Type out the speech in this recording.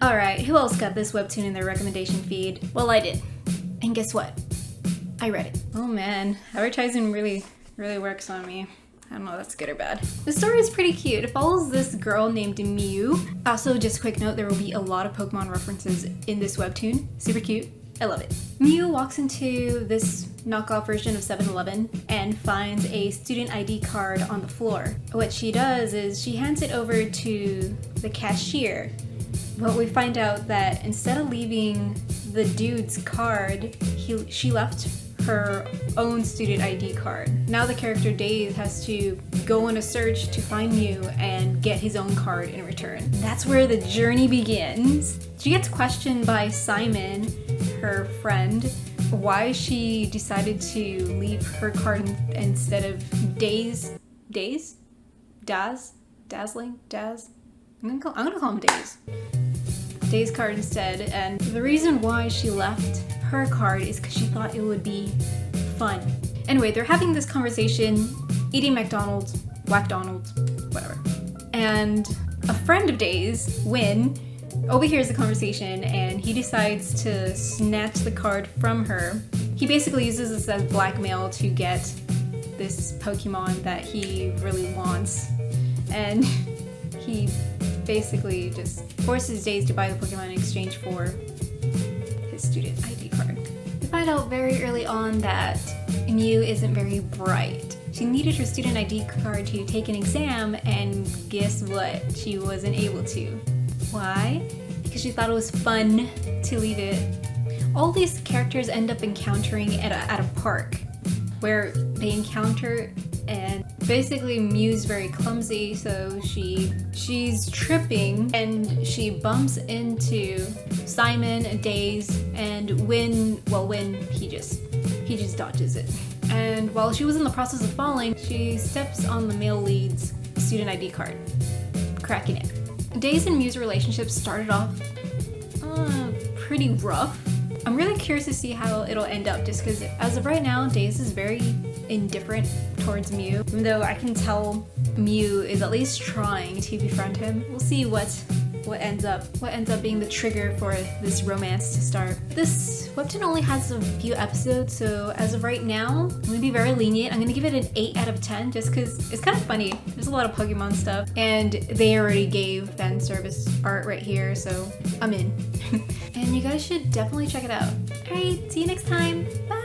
Alright, who else got this webtoon in their recommendation feed? Well, I did. And guess what? I read it. Oh man, advertising really works on me. I don't know if that's good or bad. The story is pretty cute. It follows this girl named Mew. Also, just a quick note, there will be a lot of Pokemon references in this webtoon. Super cute. I love it. Mew walks into this knockoff version of 7-Eleven and finds a student ID card on the floor. What she does is she hands it over to the cashier. But we find out that instead of leaving the dude's card, she left her own student ID card. Now the character Days has to go on a search to find Mew and get his own card in return. That's where the journey begins. She gets questioned by Simon, her friend, why she decided to leave her card instead of Dazzling? I'm gonna call him Days card instead, and the reason why she left her card is because she thought it would be fun. Anyway, they're having this conversation, eating McDonald's, Whackdonald's, whatever. And a friend of Days, Win, overhears the conversation and he decides to snatch the card from her. He basically uses this as blackmail to get this Pokemon that he really wants. And he basically just forces Days to buy the Pokemon in exchange for his student ID card. We find out very early on that Mew isn't very bright. She needed her student ID card to take an exam, and guess what? She wasn't able to. Why? Because she thought it was fun to leave it. All these characters end up encountering at a park where they encounter, and basically Mew's very clumsy, so she's tripping and she bumps into Simon, Days, and Win he just dodges it. And while she was in the process of falling, she steps on the male lead's student ID card, cracking it. Days and Mew's relationship started off pretty rough. I'm really curious to see how it'll end up, just because as of right now, Days is very indifferent towards Mew, even though I can tell Mew is at least trying to befriend him. We'll see what ends up being the trigger for this romance to start. This webtoon only has a few episodes, so as of right now, I'm gonna be very lenient. I'm gonna give it an 8 out of 10 just because it's kind of funny. There's a lot of Pokemon stuff, and they already gave fan service art right here, so I'm in. And you guys should definitely check it out. Alright, see you next time. Bye!